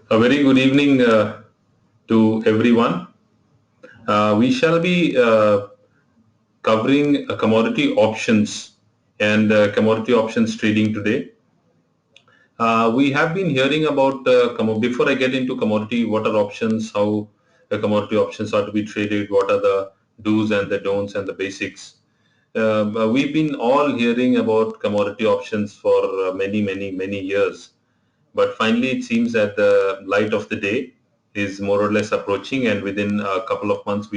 A very good evening to everyone. We shall be covering commodity options and commodity options trading today. We have been hearing about, before I get into commodity, what are options, how the commodity options are to be traded, what are the do's and the don'ts and the basics. We've been all hearing about commodity options for many years. But finally, it seems that the light of the day is more or less approaching, and within a couple of months,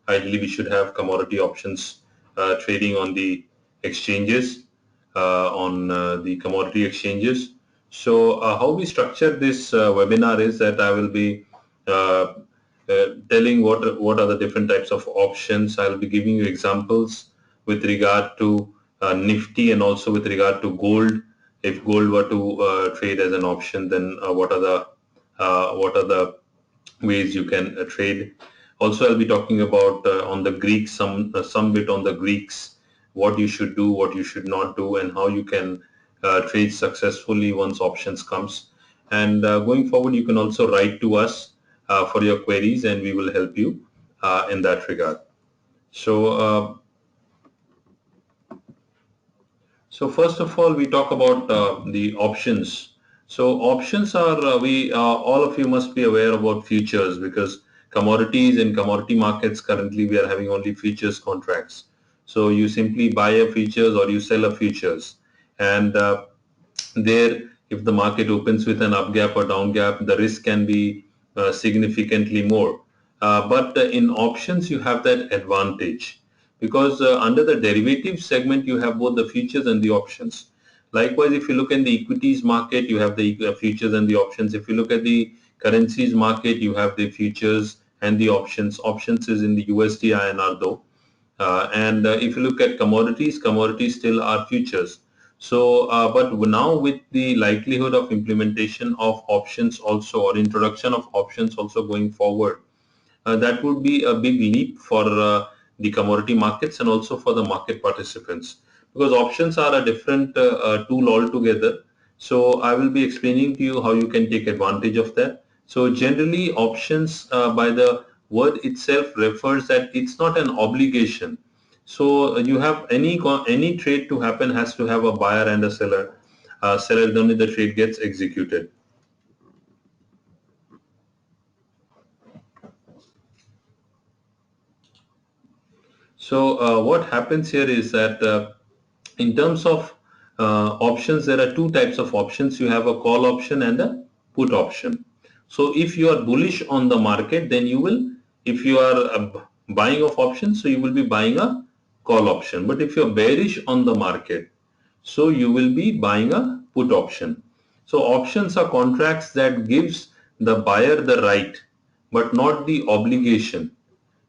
ideally, we should have commodity options trading on the exchanges, on the commodity exchanges. So, how we structure this webinar is that I will be uh, telling what are the different types of options. I'll be giving you examples with regard to Nifty and also with regard to gold. If gold were to trade as an option, then what are the ways you can trade? Also, I'll be talking about on the Greeks, some bit on the Greeks, what you should do, what you should not do, and how you can trade successfully once options comes. And going forward, you can also write to us for your queries, and we will help you in that regard. So first of all, we talk about the options. So options are, all of you must be aware about futures, because commodities in commodity markets currently we are having only futures contracts. So you simply buy a futures or you sell a futures, and there, if the market opens with an up gap or down gap, the risk can be significantly more. But in options, you have that advantage, because under the derivative segment, you have both the futures and the options. Likewise, if you look at the equities market, you have the futures and the options. If you look at the currencies market, you have the futures and the options. Options is in the USD INR though. And if you look at commodities, commodities still are futures. So, but now with the likelihood of implementation of options also, or introduction of options also going forward, that would be a big leap for the commodity markets and also for the market participants, because options are a different tool altogether. So I will be explaining to you how you can take advantage of that. So generally, options by the word itself refers that it's not an obligation. So you have any trade to happen has to have a buyer and a seller. Seller, then only the trade gets executed. So what happens here is that in terms of options, there are two types of options. You have a call option and a put option. So if you are bullish on the market, then you will, if you are buying of options, so you will be buying a call option. But if you are bearish on the market, so you will be buying a put option. So options are contracts that gives the buyer the right, but not the obligation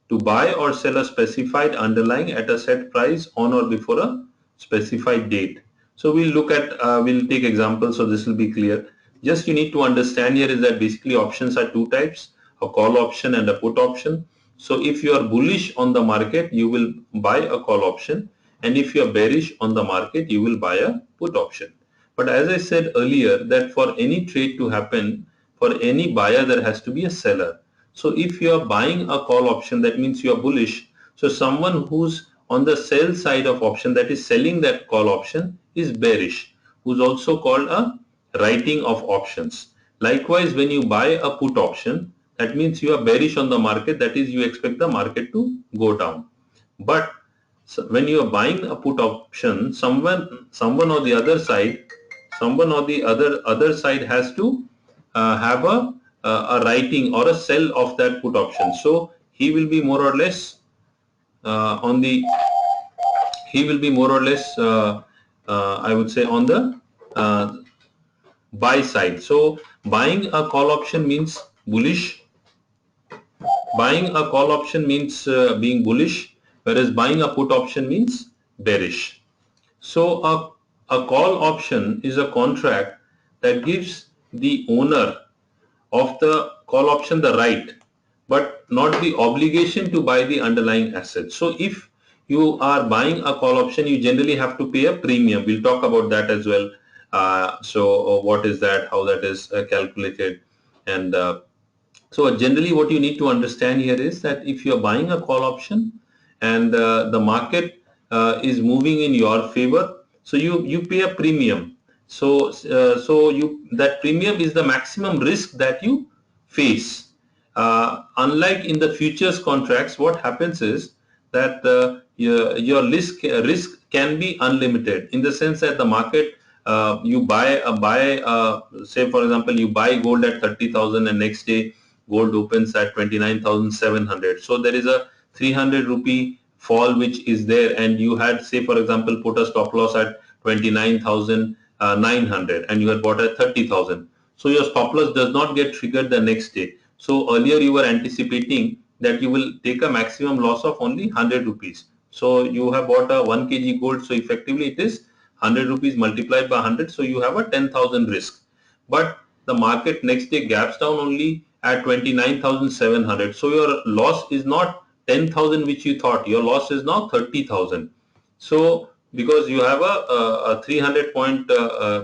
to buy or sell a specified underlying at a set price on or before a specified date. So we'll take examples, so this will be clear. Just you need to understand here is that basically options are two types, a call option and a put option. So if you are bullish on the market, you will buy a call option, and if you are bearish on the market, you will buy a put option. But as I said earlier, that for any trade to happen, for any buyer, there has to be a seller. So if you are buying a call option, that means you are bullish. So someone who's on the sell side of option, that is selling that call option, is bearish, who's also called a writing of options. Likewise, when you buy a put option, that means you are bearish on the market, that is you expect the market to go down. But when you are buying a put option, someone or the other side, someone or the other side has to have a writing or a sell of that put option. So he will be more or less on the he will be more or less I would say on the uh, buy side. So buying a call option means bullish. Buying a call option means being bullish, whereas buying a put option means bearish. So a call option is a contract that gives the owner of the call option the right, but not the obligation to buy the underlying asset. So if you are buying a call option, you generally have to pay a premium. We'll talk about that as well. What is that, how that is calculated, and so generally what you need to understand here is that if you are buying a call option and the market is moving in your favor, so you pay a premium. So you, that premium is the maximum risk that you face. Unlike in the futures contracts, what happens is that your risk can be unlimited, in the sense that the market, you say for example you buy gold at 30,000 and next day gold opens at 29,700. So there is a 300 rupee fall which is there, and you had, say for example, put a stop loss at 29,900 and you had bought at 30,000. So your stop loss does not get triggered the next day. So earlier you were anticipating that you will take a maximum loss of only 100 rupees. So you have bought a 1 kg gold, so effectively it is 100 rupees multiplied by 100, so you have a 10,000 risk. But the market next day gaps down only at 29,700. So your loss is not 10,000 which you thought, your loss is now 30,000. So because you have a 300 point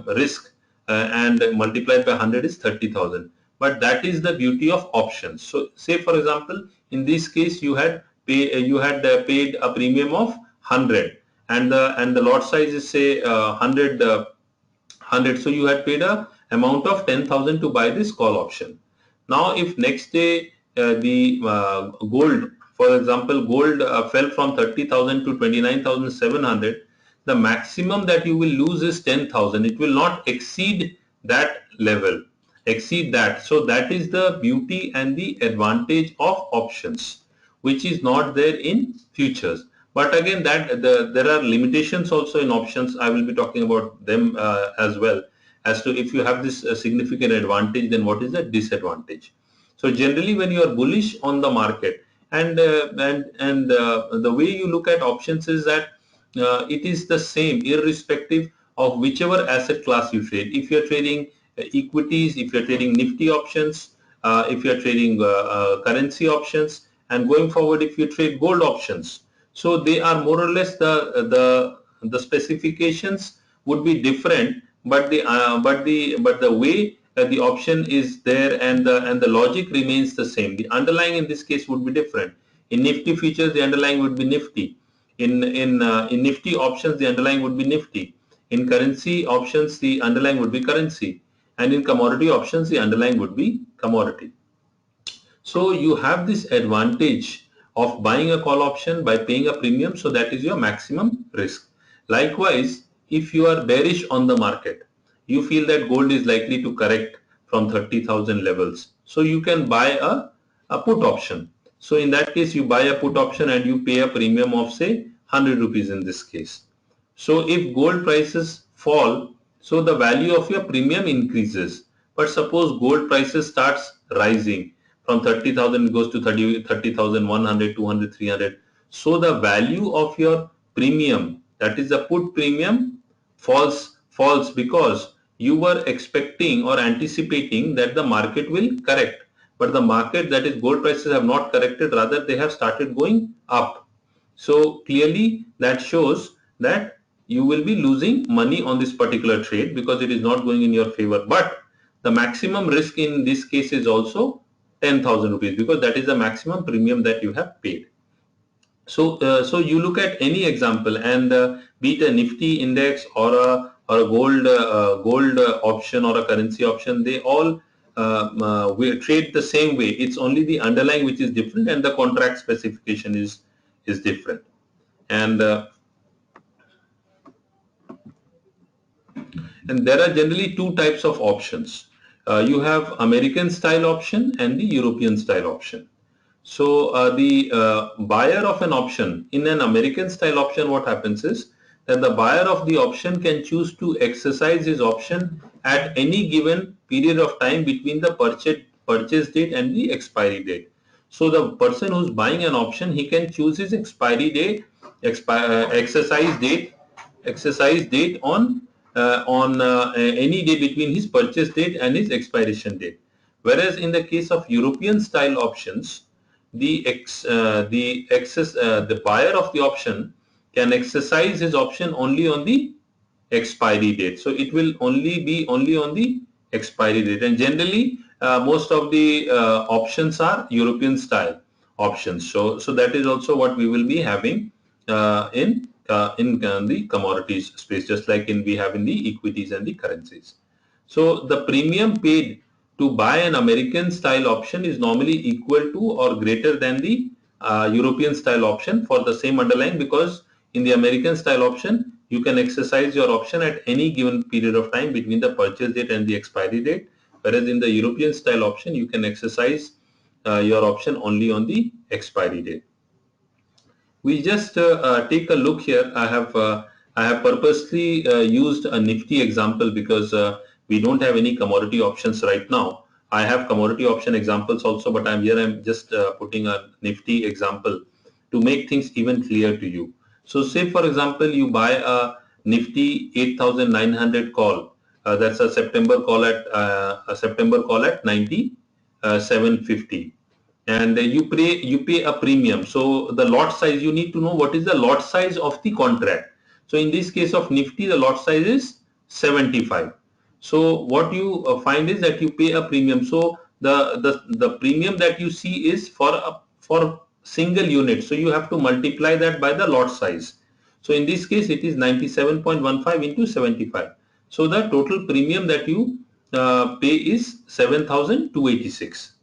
risk, and multiplied by 100 is 30,000. But that is the beauty of options. So say for example, in this case you had paid a premium of 100, and the lot size is say 100, so you had paid a amount of 10,000 to buy this call option. Now if next day the gold, for example, gold fell from 30,000 to 29,700, the maximum that you will lose is 10,000. It will not exceed that level, exceed that. So that is the beauty and the advantage of options, which is not there in futures. But again, there are limitations also in options. I will be talking about them as well, as to if you have this significant advantage, then what is the disadvantage. So generally when you are bullish on the market, and the way you look at options is that it is the same irrespective of whichever asset class you trade. If you are trading equities, if you are trading nifty options, if you are trading currency options, and going forward if you trade gold options, so they are more or less the specifications would be different, but the way the option is there, and the logic remains the same. The underlying in this case would be different. In Nifty futures, the underlying would be Nifty. In Nifty options, the underlying would be Nifty. In currency options, the underlying would be currency, and in commodity options, the underlying would be commodity. So you have this advantage of buying a call option by paying a premium, so that is your maximum risk. Likewise, if you are bearish on the market, you feel that gold is likely to correct from 30,000 levels, so you can buy a put option. So in that case, you buy a put option and you pay a premium of say 100 rupees in this case. So if gold prices fall, so the value of your premium increases. But suppose gold prices starts rising from 30,000 goes to 30,100, 200, 300. So the value of your premium, that is the put premium, falls because you were expecting or anticipating that the market will correct. But the market, that is gold prices, have not corrected, rather they have started going up. So clearly that shows that you will be losing money on this particular trade because it is not going in your favor. But the maximum risk in this case is also 10,000 rupees, because that is the maximum premium that you have paid. So you look at any example, and be it a Nifty index or a gold option or a currency option, they all we trade the same way. It's only the underlying which is different, and the contract specification is different. And there are generally two types of options. You have American style option and the European style option. So the buyer of an option in an American style option, what happens is that the buyer of the option can choose to exercise his option at any given period of time between the purchase date and the expiry date. So the person who's buying an option, he can choose his expiry date, exercise date on any day between his purchase date and his expiration date. Whereas in the case of European style options, the buyer of the option can exercise his option only on the expiry date. So it will only on the expiry date, and generally most of the options are European style options. So that is also what we will be having in the commodities space, just like we have in the equities and the currencies. So the premium paid to buy an American style option is normally equal to or greater than the European style option for the same underlying, because in the American style option you can exercise your option at any given period of time between the purchase date and the expiry date, whereas in the European style option you can exercise your option only on the expiry date. We just take a look here. I have purposely used a Nifty example because we don't have any commodity options right now. I have commodity option examples also, but I'm just putting a Nifty example to make things even clear to you. So say for example you buy a Nifty 8,900 call. That's a September call at 97.50, and you pay a premium. So the lot size, you need to know what is the lot size of the contract. So in this case of Nifty, the lot size is 75. So what you find is that you pay a premium. So the premium that you see is for single unit. So you have to multiply that by the lot size. So in this case it is 97.15 into 75. So the total premium that you pay is 7,286.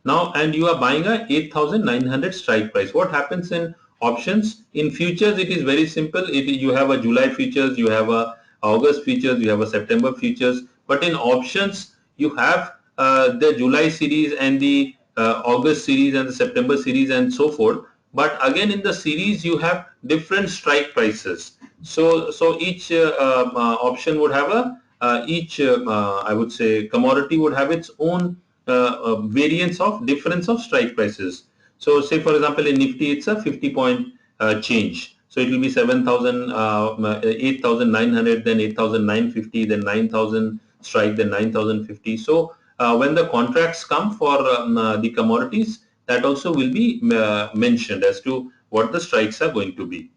Now, and you are buying a 8,900 strike price. What happens in options? In futures it is very simple. You have a July futures, you have a August futures, you have a September futures, but in options you have the July series and the August series and the September series and so forth. But again in the series you have different strike prices. So each option would have each I would say commodity would have its own variance of difference of strike prices. So say for example in Nifty it's a 50 point change. So it will be 7,000, 8,900, then 8,950, then 9,000 strike, then 9,050. So when the contracts come for the commodities, that also will be mentioned as to what the strikes are going to be.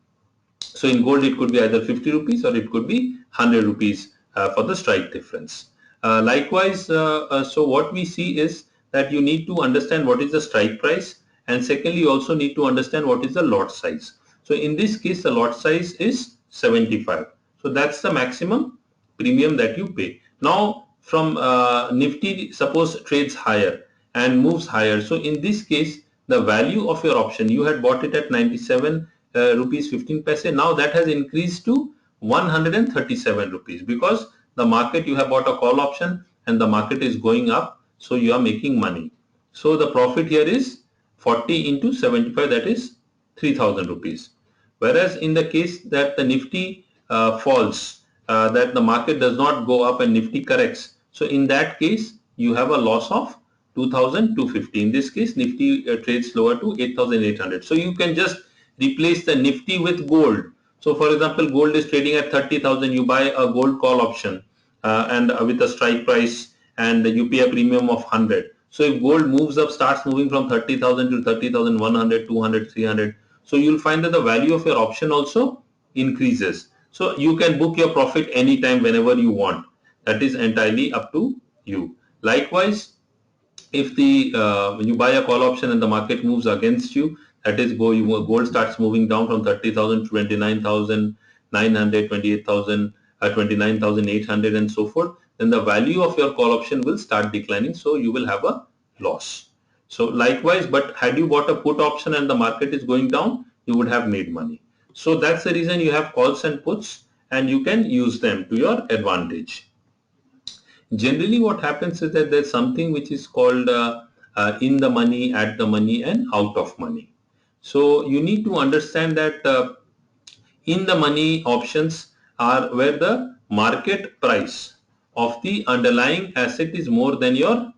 So in gold it could be either 50 rupees or it could be 100 rupees for the strike difference. Likewise, so what we see is that you need to understand what is the strike price, and secondly you also need to understand what is the lot size. So in this case the lot size is 75. So that's the maximum premium that you pay. Now from Nifty, suppose trades higher and moves higher. So in this case the value of your option, you had bought it at 97 rupees 15 paise. Now that has increased to 137 rupees because the market, you have bought a call option and the market is going up, so you are making money. So the profit here is 40 into 75, that is 3,000 rupees. Whereas in the case that the Nifty falls, that the market does not go up and Nifty corrects, so in that case you have a loss of 2,250. In this case Nifty trades lower to 8,800. So you can just replace the Nifty with gold. So for example, gold is trading at 30,000, you buy a gold call option and with a strike price, and you pay a premium of 100. So if gold moves up, starts moving from 30,000 to 30,100, 200, 300, so you'll find that the value of your option also increases. So you can book your profit anytime, whenever you want. That is entirely up to you. Likewise, if the when you buy a call option and the market moves against you, that is gold starts moving down from 30,000 to 29,900, 28,000, 29,800 and so forth, then the value of your call option will start declining, so you will have a loss. So likewise, but had you bought a put option and the market is going down, you would have made money. So that's the reason you have calls and puts, and you can use them to your advantage. Generally what happens is that there's something which is called in the money, at the money and out of money. So you need to understand that in the money options are where the market price of the underlying asset is more than your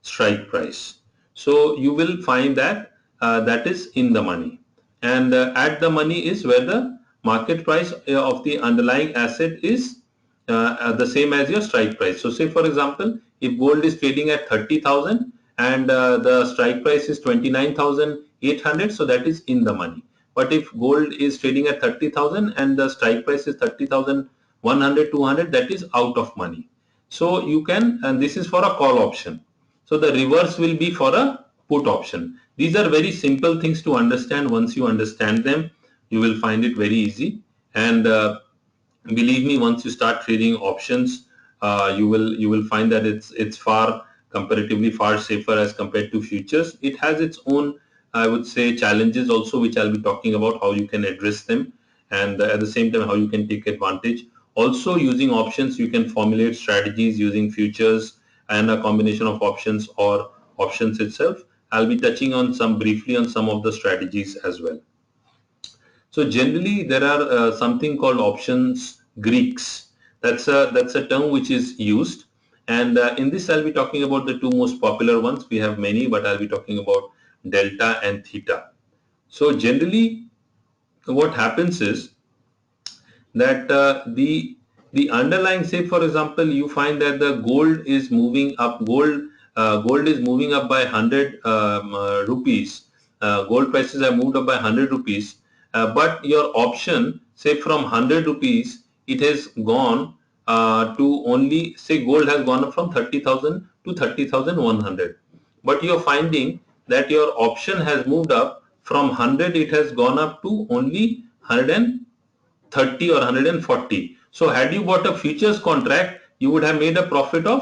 strike price. So you will find that that is in the money, and at the money is where the market price of the underlying asset is the same as your strike price. So say for example, if gold is trading at 30,000 and the strike price is 29,800, so that is in the money. But if gold is trading at 30,000 and the strike price is 30,100, 200, that is out of money. So you can, and this is for a call option. So the reverse will be for a put option. These are very simple things to understand. Once you understand them, you will find it very easy. And believe me, once you start trading options, you will find that it's far comparatively far safer as compared to futures. It has its own, I would say, challenges also, which I'll be talking about how you can address them, and at the same time how you can take advantage. Also, using options, you can formulate strategies using futures and a combination of options or options itself. I'll be touching on some briefly on some of the strategies as well. So generally, there are something called options Greeks. That's a term which is used, and in this I'll be talking about the two most popular ones. We have many, but I'll be talking about delta and theta. So generally, what happens is that the underlying, say for example, you find that the gold is moving up. Gold is moving up by 100 rupees. Gold prices have moved up by 100 rupees, but your option, say from 100 rupees, it has gone to only, say gold has gone up from 30,000 to 30,100, but you're finding that your option has moved up from 100, it has gone up to only 130 or 140. So had you bought a futures contract, you would have made a profit of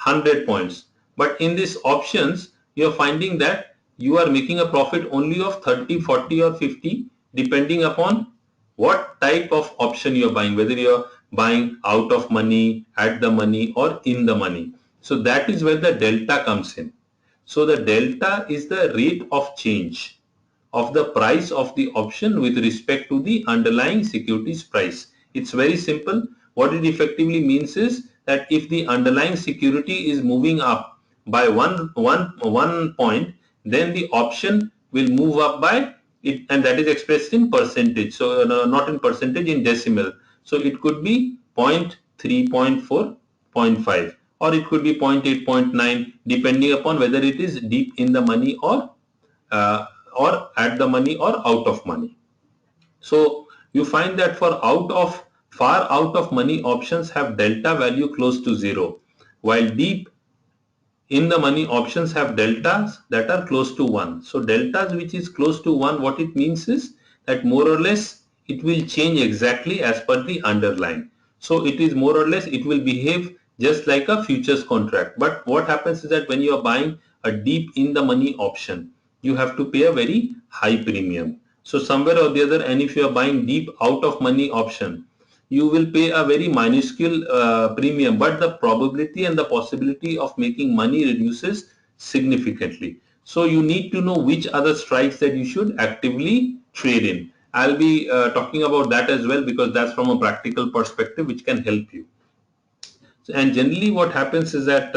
100 points. But in these options, you are finding that you are making a profit only of 30, 40 or 50, depending upon what type of option you are buying, whether you are buying out of money, at the money or in the money. So that is where the delta comes in. So the delta is the rate of change of the price of the option with respect to the underlying securities price. It's very simple. What it effectively means is that if the underlying security is moving up by one point, then the option will move up by it, and that is expressed in percentage. So not in percentage, in decimal. So it could be 0.3, 0.4, zero point 0.5, or it could be 0.8, 0.9, depending upon whether it is deep in the money uh, or at the money or out of money. So you find that for far out of money options have delta value close to zero, while deep in the money options have deltas that are close to 1. So deltas which is close to 1, what it means is that more or less it will change exactly as per the underlying. So it is more or less, it will behave just like a futures contract. But what happens is that when you are buying a deep in the money option, you have to pay a very high premium. So somewhere or the other, and if you are buying deep out of money option, you will pay a very minuscule premium, but the probability and the possibility of making money reduces significantly. So you need to know which are the strikes that you should actively trade in. I'll be talking about that as well, because that's from a practical perspective which can help you. And generally what happens is that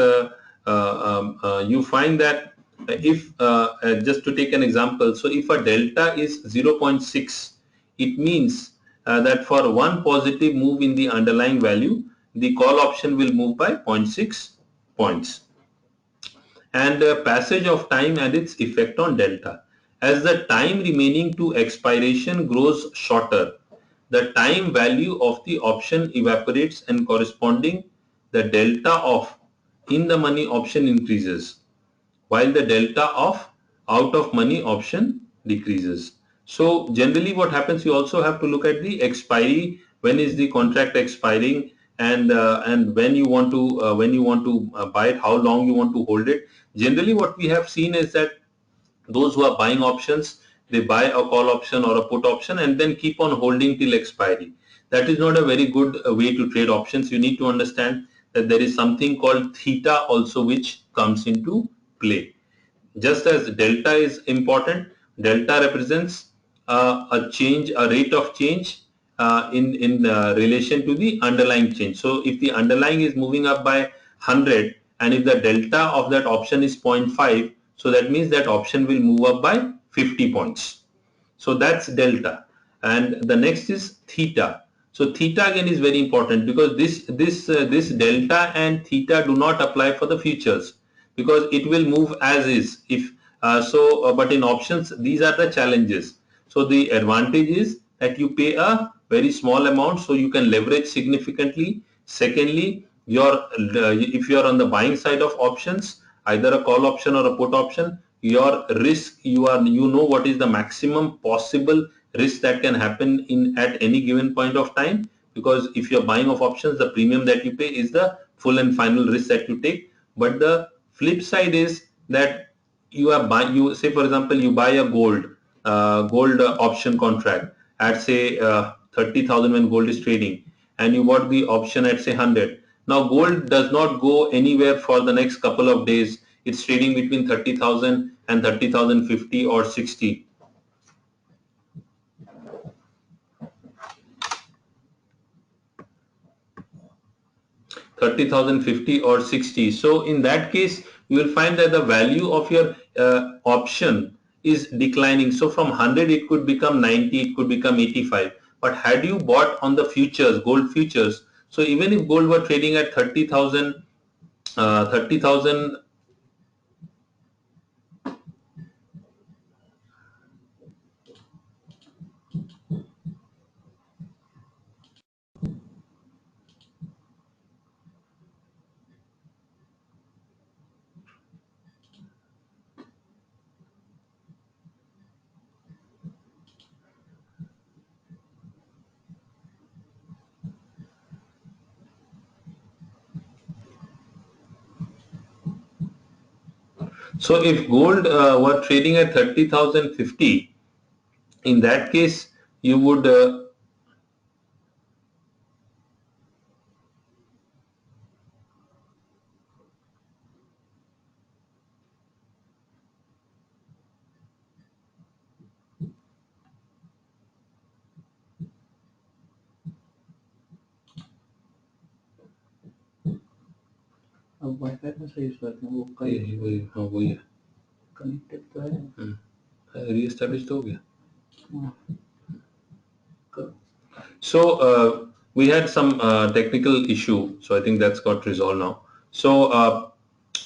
you find that if just to take an example, so if a delta is 0.6, it means that for one positive move in the underlying value, the call option will move by zero point 0.6 points. And passage of time and its effect on delta. As the time remaining to expiration grows shorter, the time value of the option evaporates and corresponding the delta of in the money option increases, while the delta of out of money option decreases. So generally what happens, you also have to look at the expiry, when is the contract expiring, and when you want to buy it, how long you want to hold it. Generally what we have seen is that those who are buying options, they buy a call option or a put option and then keep on holding till expiry. That is not a very good way to trade options. You need to understand that there is something called theta also which comes into play. Just as delta is important, delta represents a change, a rate of change in relation to the underlying change. So if the underlying is moving up by 100, and if the delta of that option is 0.5, so that means that option will move up by 50 points. So that's delta. And the next is theta. So theta again is very important, because this delta and theta do not apply for the futures, because it will move as is. If but in options these are the challenges. So the advantage is that you pay a very small amount, so you can leverage significantly. Secondly, if you are on the buying side of options, either a call option or a put option, your risk, you know what is the maximum possible risk that can happen in at any given point of time, because if you're buying of options, the premium that you pay is the full and final risk that you take. But the flip side is that you say, for example, you buy a gold option contract at say 30,000 when gold is trading, and you bought the option at say 100. Now gold does not go anywhere for the next couple of days. It's trading between 30,000 and 30,050 or 60. 30,050 or 60. So in that case, you will find that the value of your option is declining. So from 100, it could become 90, it could become 85. But had you bought on the futures, gold futures, so even if gold were trading at 30,000, 30,000. So if gold were trading at 30,050, in that case, you would अब wifi में सही use करते हैं वो कई वही हाँ वही है कनेक्टेड तो है रीएस्टैब्लिश तो हो गया हाँ, So we had some technical issue, so I think that's got resolved now. So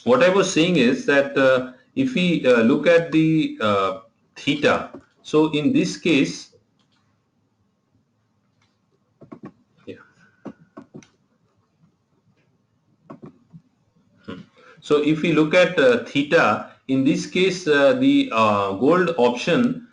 what I was saying is that if we look at the theta, so in this case, yeah. So if we look at theta, in this case, the gold option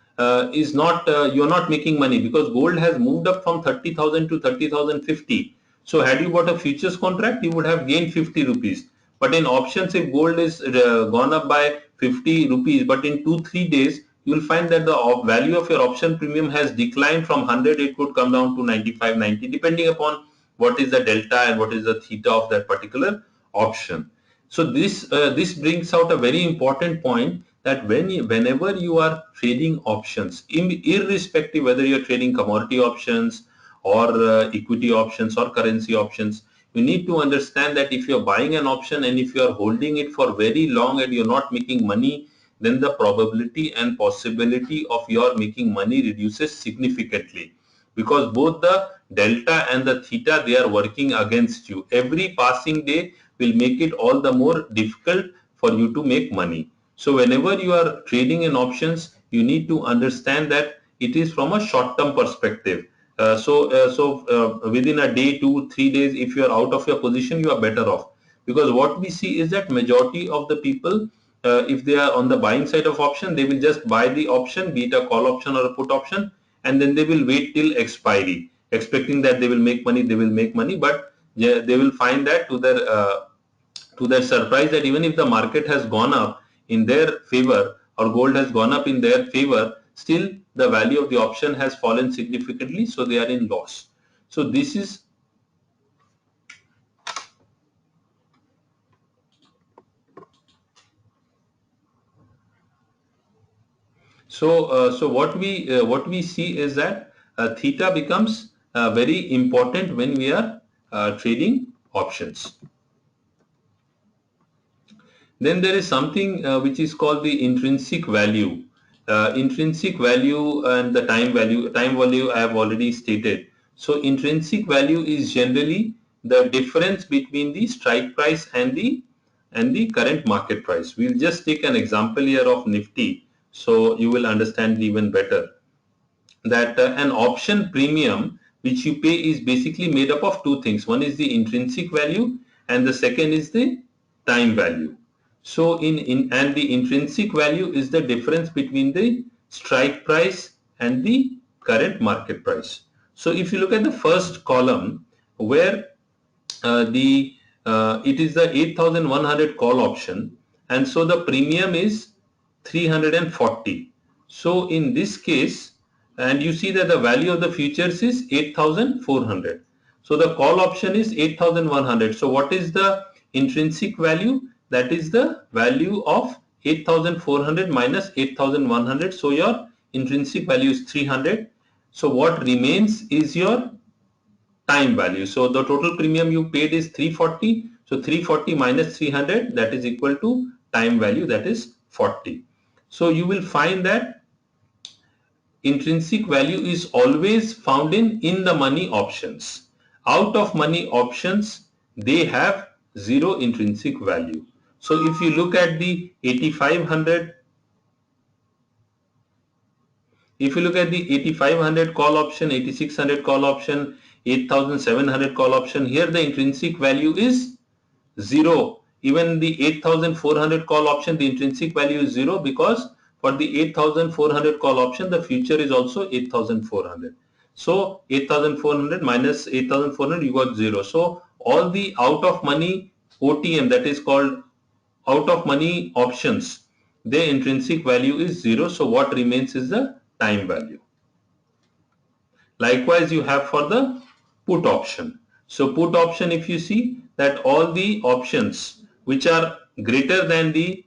is not, you're not making money because gold has moved up from 30,000 to 30,050. So had you bought a futures contract, you would have gained 50 rupees. But in options, if gold is gone up by 50 rupees, but in 2-3 days, you will find that the value of your option premium has declined from 100, it could come down to 95, 90, depending upon what is the delta and what is the theta of that particular option. So this brings out a very important point that whenever you are trading options, irrespective whether you're trading commodity options or equity options or currency options, you need to understand that if you're buying an option and if you're holding it for very long and you're not making money, then the probability and possibility of your making money reduces significantly, because both the delta and the theta, they are working against you. Every passing day will make it all the more difficult for you to make money. So whenever you are trading in options, you need to understand that it is from a short-term perspective. Within a day, 2-3 days, if you are out of your position, you are better off, because what we see is that majority of the people, if they are on the buying side of option, they will just buy the option, be it a call option or a put option, and then they will wait till expiry, expecting that they will make money. They will make money, but they will find that to their surprise, that even if the market has gone up in their favor or gold has gone up in their favor, still the value of the option has fallen significantly, so they are in loss. So this is so what we see is that theta becomes very important when we are trading options. Then there is something which is called the intrinsic value. Intrinsic value and the time value. Time value I have already stated. So intrinsic value is generally the difference between the strike price and the current market price. We'll just take an example here of Nifty, so you will understand even better. that an option premium which you pay is basically made up of two things. One is the intrinsic value and the second is the time value. So and the intrinsic value is the difference between the strike price and the current market price. So if you look at the first column where the it is the 8,100 call option, and so the premium is 340. So in this case, and you see that the value of the futures is 8,400. So the call option is 8,100. So what is the intrinsic value? That is the value of 8,400 minus 8,100. So your intrinsic value is 300. So what remains is your time value. So the total premium you paid is 340. So 340 minus 300, that is equal to time value, that is 40. So you will find that intrinsic value is always found in the money options. Out of money options, they have zero intrinsic value. So if you look at the 8500, if you look at the 8500 call option, 8600 call option, 8700 call option, here the intrinsic value is 0. Even the 8400 call option, the intrinsic value is 0, because for the 8400 call option, the future is also 8400. So 8400 minus 8400, you got 0. So all the out of money OTM, that is called out of money options, their intrinsic value is 0. So what remains is the time value. Likewise, you have for the put option. So put option, if you see that all the options which are greater than the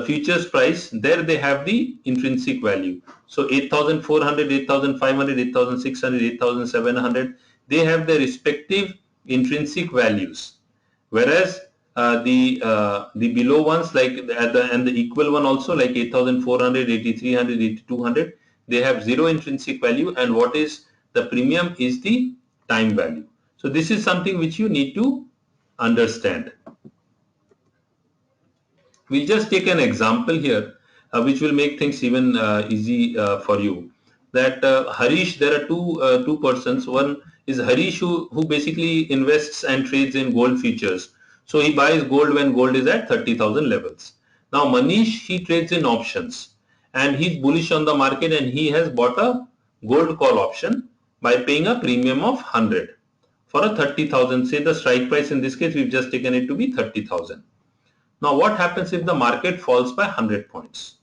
futures price, there they have the intrinsic value. So 8,400, 8,500, 8,600, 8,700, they have their respective intrinsic values. Whereas the below ones, like and the equal one also, like 8,400, 8,300, 8,200, they have zero intrinsic value, and what is the premium is the time value. So this is something which you need to understand. We'll just take an example here, which will make things even easy for you. That Harish, there are two persons. One is Harish, who basically invests and trades in gold futures. So he buys gold when gold is at 30,000 levels. Now Manish, he trades in options, and he's bullish on the market, and he has bought a gold call option by paying a premium of 100 for a 30,000. Say the strike price in this case, we've just taken it to be 30,000. Now what happens if the market falls by 100 points?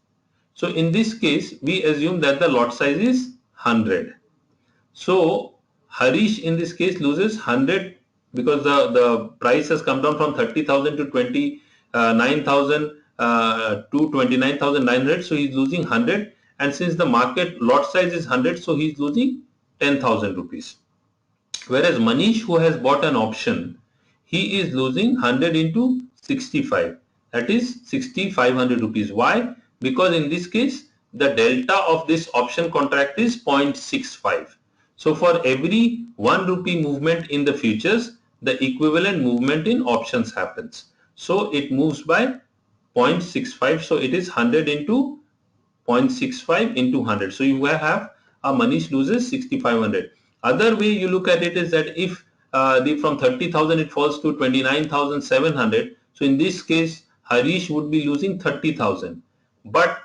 So in this case, we assume that the lot size is 100. So Harish in this case loses 100 because the price has come down from 30,000 to 29,000 to 29,900. So he's losing 100. And since the market lot size is 100, so he's losing 10,000 rupees. Whereas Manish, who has bought an option, he is losing 100 into 65. That is 6,500 rupees. Why? Because in this case, the delta of this option contract is 0.65. So for every 1 rupee movement in the futures, the equivalent movement in options happens. So it moves by 0.65. So it is 100 into 0.65 into 100. So you have Manish loses 6,500. Other way you look at it is that if from 30,000 it falls to 29,700. So in this case, Harish would be losing 30,000. But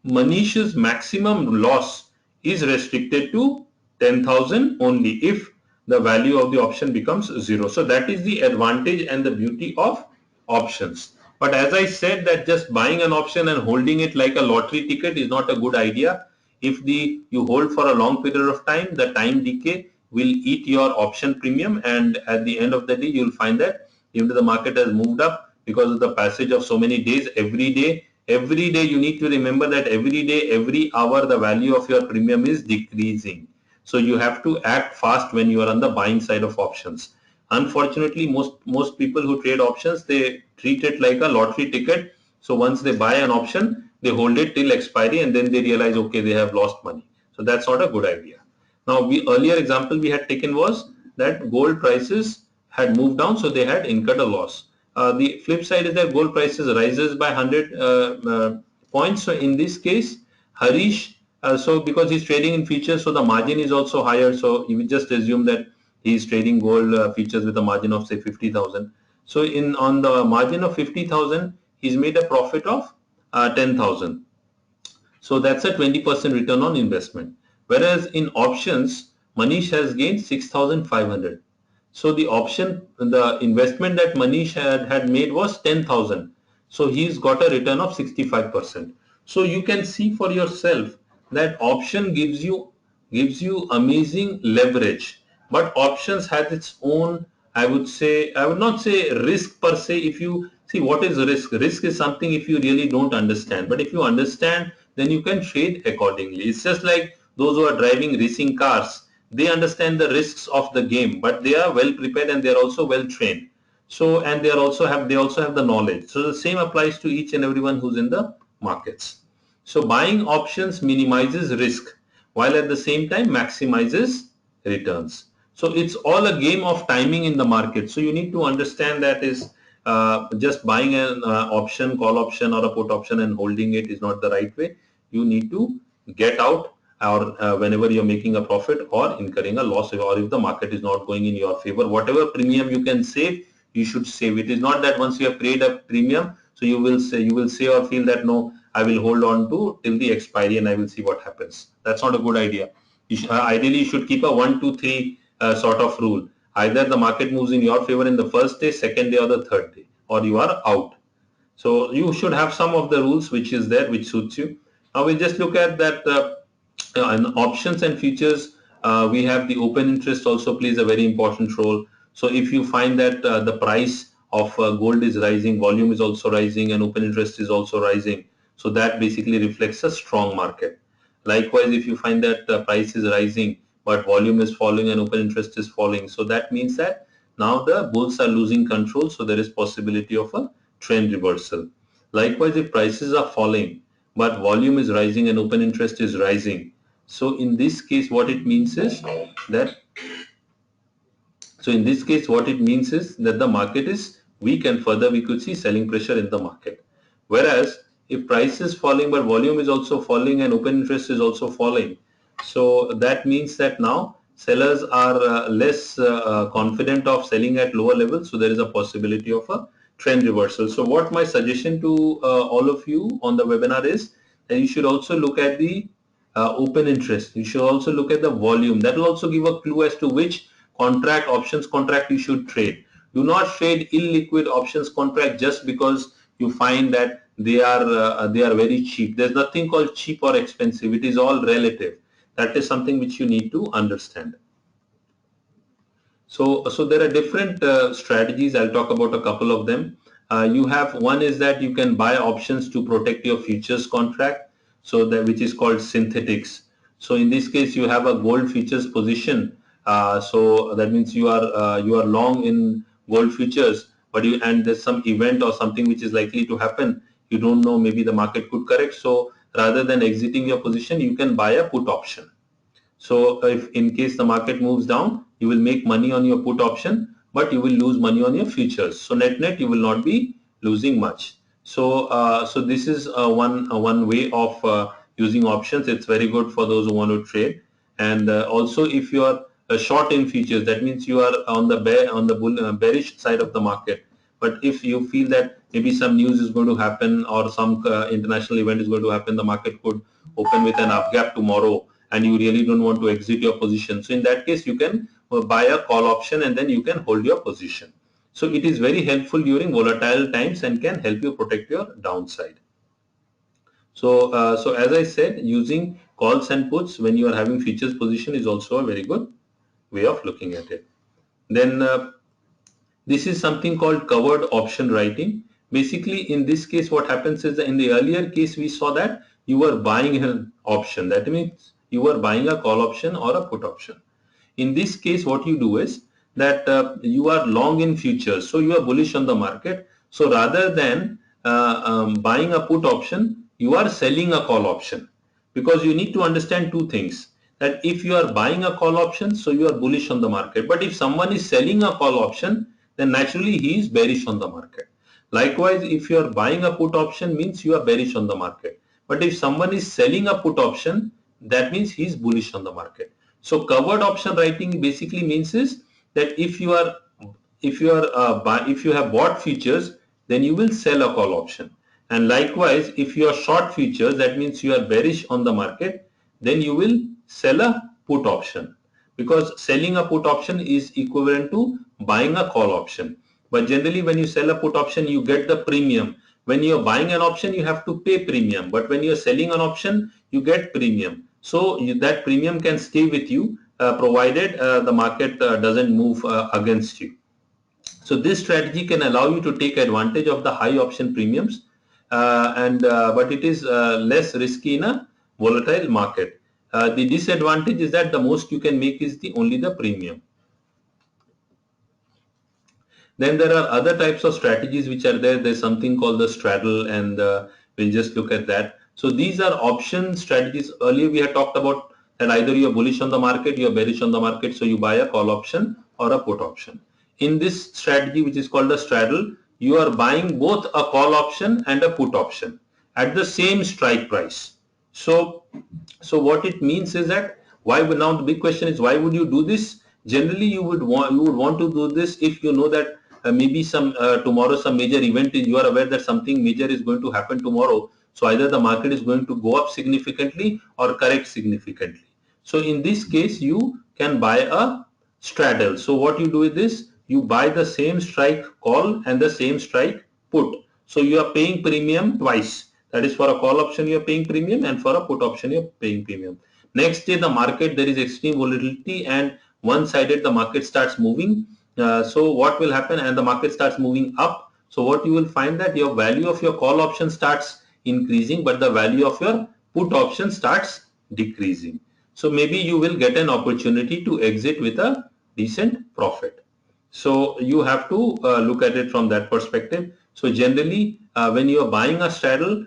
Manish's maximum loss is restricted to 10,000 only if the value of the option becomes 0. So that is the advantage and the beauty of options. But as I said, that just buying an option and holding it like a lottery ticket is not a good idea. If you hold for a long period of time, the time decay will eat your option premium, and at the end of the day, you'll find that even the market has moved up because of the passage of so many days, every day you need to remember that every day, every hour, the value of your premium is decreasing. So you have to act fast when you are on the buying side of options. Unfortunately, most people who trade options, they treat it like a lottery ticket. So once they buy an option, they hold it till expiry, and then they realize, okay, they have lost money. So that's not a good idea. Now, earlier example we had taken was that gold prices had moved down, so they had incurred a loss. The flip side is that gold prices rises by 100 points. So in this case, Harish So because he's trading in futures, so the margin is also higher. So you would just assume that he's trading gold futures with a margin of say 50,000. So in on the margin of 50,000, he's made a profit of 10,000. So that's a 20% return on investment. Whereas in options, Manish has gained 6,500. So the investment that Manish had made was 10,000. So he's got a return of 65%. So you can see for yourself that option gives you amazing leverage. But options has its own, I would not say risk per se. If you see what is risk, risk is something if you really don't understand. But if you understand, then you can trade accordingly. It's just like those who are driving racing cars. They understand the risks of the game, but they are well prepared and they are also well trained. So and they also have the knowledge. So the same applies to each and everyone who's in the markets. So buying options minimizes risk while at the same time maximizes returns. So it's all a game of timing in the market. So you need to understand that is just buying an option, call option or a put option and holding it is not the right way. You need to get out or whenever you're making a profit or incurring a loss, or if the market is not going in your favor, whatever premium you can save, you should save. It is not that once you have paid a premium, so you will say or feel that no, I will hold on to till the expiry and I will see what happens. That's not a good idea. Ideally, you should keep a 1, 2, 3 sort of rule. Either the market moves in your favor in the first day, second day, or the third day, or you are out. So you should have some of the rules which is there, which suits you. Now we'll just look at that in options and futures. We have the open interest also plays a very important role. So if you find that the price of gold is rising, volume is also rising, and open interest is also rising, so that basically reflects a strong market. Likewise, if you find that the price is rising but volume is falling and open interest is falling, so that means that now the bulls are losing control, so there is possibility of a trend reversal. Likewise, if prices are falling but volume is rising and open interest is rising, so in this case what it means is that the market is weak and further we could see selling pressure in the market. Whereas if price is falling but volume is also falling and open interest is also falling, so that means that now sellers are less confident of selling at lower levels. So there is a possibility of a trend reversal. So what my suggestion to all of you on the webinar is that you should also look at the open interest. You should also look at the volume. That will also give a clue as to which options contract you should trade. Do not trade illiquid options contract just because you find that they are very cheap. There's nothing called cheap or expensive. It is all relative. That is something which you need to understand. So there are different strategies. I'll talk about a couple of them. You have one is that you can buy options to protect your futures contract, so that which is called synthetics. So in this case, you have a gold futures position. So that means you are long in gold futures, but there's some event or something which is likely to happen. You don't know, maybe the market could correct. So rather than exiting your position, you can buy a put option. So if in case the market moves down, you will make money on your put option, but you will lose money on your futures. So net net, you will not be losing much. So this is one way of using options. It's very good for those who want to trade. And also, if you are short in futures, that means you are on the bearish side of the market. But if you feel that maybe some news is going to happen or some international event is going to happen, the market could open with an up gap tomorrow, and you really don't want to exit your position. So in that case, you can buy a call option and then you can hold your position. So it is very helpful during volatile times and can help you protect your downside. So as I said, using calls and puts when you are having futures position is also a very good way of looking at it. Then this is something called covered option writing. Basically, in this case, what happens is that in the earlier case, we saw that you were buying an option. That means you were buying a call option or a put option. In this case, what you do is that you are long in futures, so you are bullish on the market. So rather than buying a put option, you are selling a call option, because you need to understand two things. That if you are buying a call option, so you are bullish on the market. But if someone is selling a call option, then naturally he is bearish on the market. Likewise, if you are buying a put option, means you are bearish on the market. But if someone is selling a put option, that means he's bullish on the market. So covered option writing basically means is that if you have bought futures, then you will sell a call option. And likewise, if you are short futures, that means you are bearish on the market, then you will sell a put option, because selling a put option is equivalent to buying a call option. But generally, when you sell a put option, you get the premium. When you are buying an option, you have to pay premium. But when you are selling an option, you get premium. So that premium can stay with you, provided the market doesn't move against you. So this strategy can allow you to take advantage of the high option premiums, but it is less risky in a volatile market. The disadvantage is that the most you can make is only the premium. Then there are other types of strategies which are there. There's something called the straddle, and we'll just look at that. So these are option strategies. Earlier we had talked about that either you're bullish on the market, you're bearish on the market, so you buy a call option or a put option. In this strategy, which is called a straddle, you are buying both a call option and a put option at the same strike price. So what it means is that why would, now the big question is, why would you do this? Generally, you would want to do this if you know that maybe some tomorrow some major event is, you are aware that something major is going to happen tomorrow. So either the market is going to go up significantly or correct significantly. So in this case, you can buy a straddle. So what you do with this, you buy the same strike call and the same strike put. So you are paying premium twice. That is, for a call option you are paying premium, and for a put option you are paying premium. Next day the market, there is extreme volatility and one-sided the market starts moving. So what will happen, and the market starts moving up. So what you will find that your value of your call option starts increasing, but the value of your put option starts decreasing. So maybe you will get an opportunity to exit with a decent profit. So you have to look at it from that perspective. So generally, when you are buying a straddle,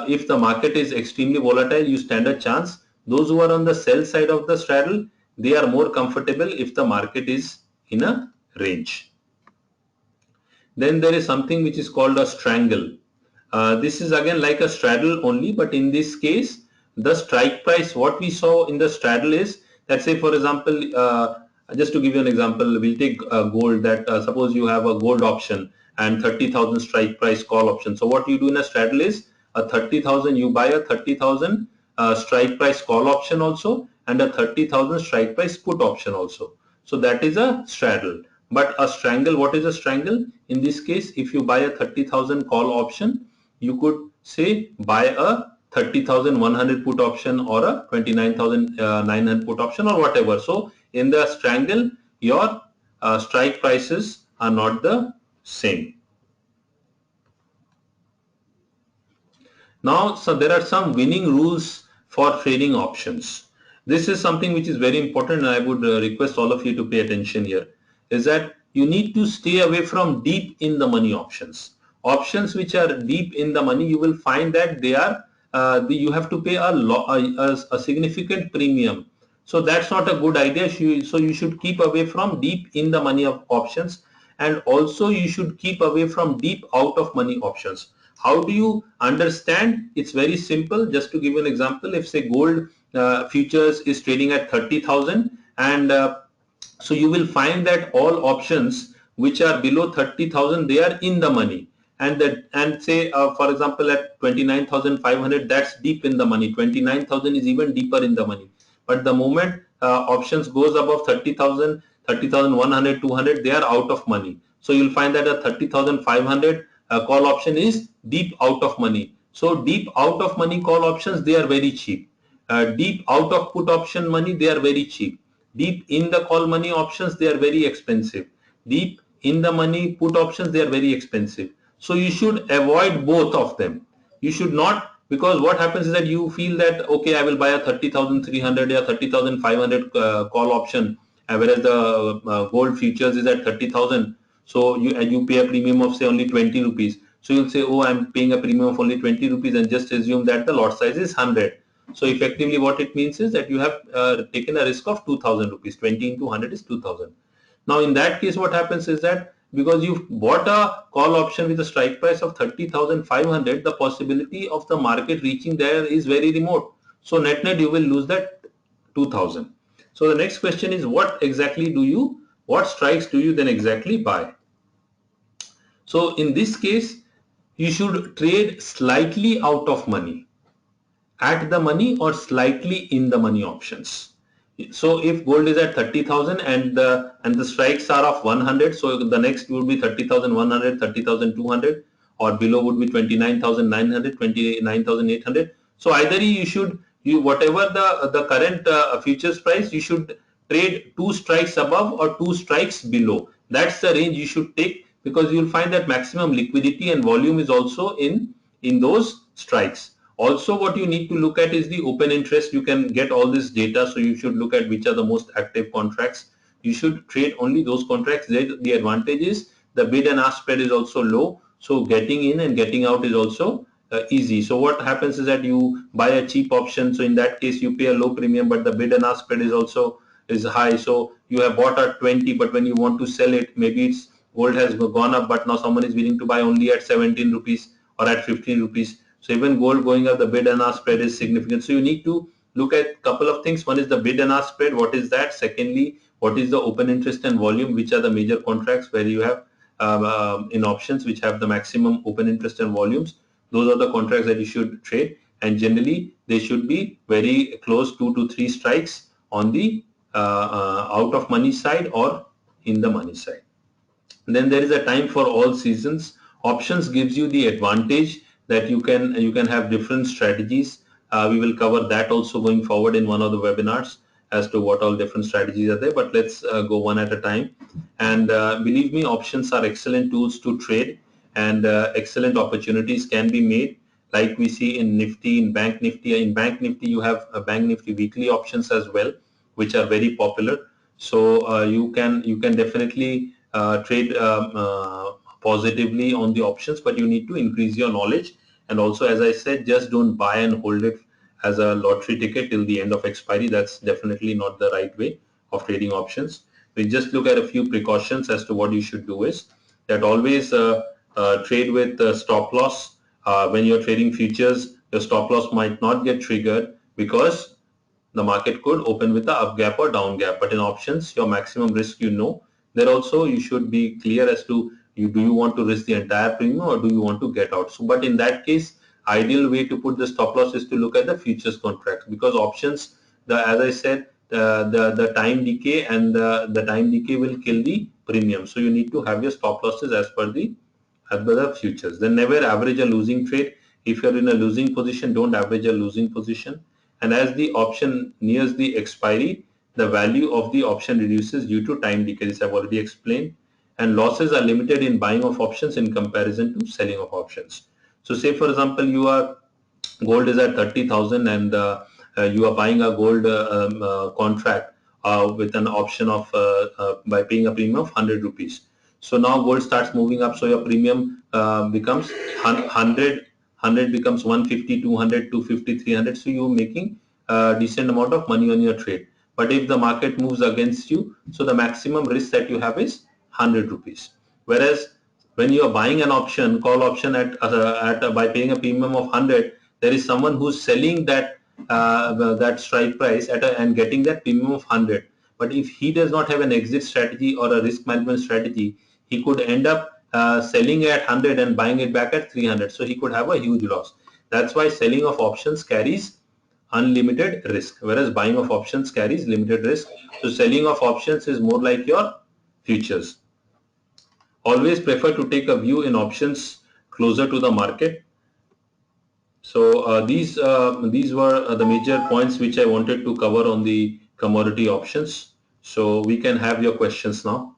if the market is extremely volatile, you stand a chance. Those who are on the sell side of the straddle, they are more comfortable if the market is in a range. Then there is something which is called a strangle. This is again like a straddle only, but in this case, the strike price, what we saw in the straddle is, let's say for example, just to give you an example, we'll take gold, that suppose you have a gold option and 30,000 strike price call option. So what you do in a straddle is a 30,000, you buy a 30,000 strike price call option also, and a 30,000 strike price put option also. So that is a straddle. But a strangle, what is a strangle? In this case, if you buy a 30,000 call option, you could say buy a 30,100 put option or a 29,900 put option or whatever. So in the strangle, your strike prices are not the same. Now, so there are some winning rules for trading options. This is something which is very important, and I would request all of you to pay attention here, is that you need to stay away from deep in the money options. Options which are deep in the money, you will find that they are you have to pay a significant premium. So that's not a good idea. So you should keep away from deep in the money of options, and also you should keep away from deep out of money options. How do you understand? It's very simple. Just to give you an example, if say gold futures is trading at 30,000, and so you will find that all options which are below 30,000, they are in the money. And say for example at 29,500, that's deep in the money. 29,000 is even deeper in the money. But the moment options goes above 30,000, 30,100, 200, they are out of money. So you'll find that a 30,500 call option is deep out of money. So deep out of money call options, they are very cheap. Deep out of put option money, they are very cheap. Deep in the call money options, they are very expensive. Deep in the money put options, they are very expensive. So you should avoid both of them. You should not, because what happens is that you feel that, okay, I will buy a 30,300 or 30,500 call option, whereas the gold futures is at 30,000. So you pay a premium of say only 20 rupees. So you'll say, oh, I'm paying a premium of only 20 rupees, and just assume that the lot size is 100. So effectively what it means is that you have taken a risk of 2,000 rupees. 20 into 100 is 2,000. Now in that case, what happens is that because you've bought a call option with a strike price of 30,500, the possibility of the market reaching there is very remote. So net you will lose that 2000. So the next question is, what strikes do you then exactly buy? So in this case, you should trade slightly out of money, at the money, or slightly in the money options. So if gold is at 30,000 and the strikes are of 100, so the next would be 30,100, 30,200, or below would be 29,900, 29,800. So either you should, whatever the current futures price, you should trade two strikes above or two strikes below. That's the range you should take, because you'll find that maximum liquidity and volume is also in those strikes. Also, what you need to look at is the open interest. You can get all this data, so you should look at which are the most active contracts. You should trade only those contracts. The advantage is the bid and ask spread is also low, so getting in and getting out is also easy. So what happens is that you buy a cheap option, so in that case you pay a low premium, but the bid and ask spread is also is high. So you have bought at 20, but when you want to sell it, maybe it's gold has gone up, but now someone is willing to buy only at 17 rupees or at 15 rupees. So even gold going up, the bid and ask spread is significant. So you need to look at a couple of things. One is the bid and ask spread. What is that? Secondly, what is the open interest and volume? Which are the major contracts where you have in options which have the maximum open interest and volumes? Those are the contracts that you should trade. And generally, they should be very close, 2 to 3 strikes on the out of money side or in the money side. Then there is a time for all seasons. Options gives you the advantage that you can have different strategies. We will cover that also going forward in one of the webinars as to what all different strategies are there, but let's go one at a time. And believe me, options are excellent tools to trade, and excellent opportunities can be made, like we see in Nifty, in Bank Nifty. In Bank Nifty you have Bank Nifty weekly options as well, which are very popular. So you can definitely trade positively on the options, but you need to increase your knowledge. And also, as I said, just don't buy and hold it as a lottery ticket till the end of expiry. That's definitely not the right way of trading options. We just look at a few precautions as to what you should do is that always trade with stop loss. When you're trading futures, your stop loss might not get triggered because the market could open with the up gap or down gap. But in options, your maximum risk, there also you should be clear as to do you want to risk the entire premium or do you want to get out. So but in that case, ideal way to put the stop loss is to look at the futures contract, because options, as I said, the time decay, and the time decay will kill the premium. So you need to have your stop losses as per the futures. Then never average a losing trade. If you're in a losing position, don't average a losing position. And as the option nears the expiry, the value of the option reduces due to time decay. This I've already explained. And losses are limited in buying of options in comparison to selling of options. So say for example, gold is at 30,000 and you are buying a gold contract with an option of by paying a premium of 100 rupees. So now gold starts moving up, so your premium becomes 100 becomes 150, 200, 250, 300. So you're making a decent amount of money on your trade. But if the market moves against you, so the maximum risk that you have is 100 rupees. Whereas when you are buying an option, call option at by paying a premium of 100, there is someone who's selling that strike price and getting that premium of 100. But if he does not have an exit strategy or a risk management strategy, he could end up selling at 100 and buying it back at 300. So he could have a huge loss. That's why selling of options carries unlimited risk, whereas buying of options carries limited risk. So selling of options is more like your futures. Always prefer to take a view in options closer to the market. So these were the major points which I wanted to cover on the commodity options. So we can have your questions now.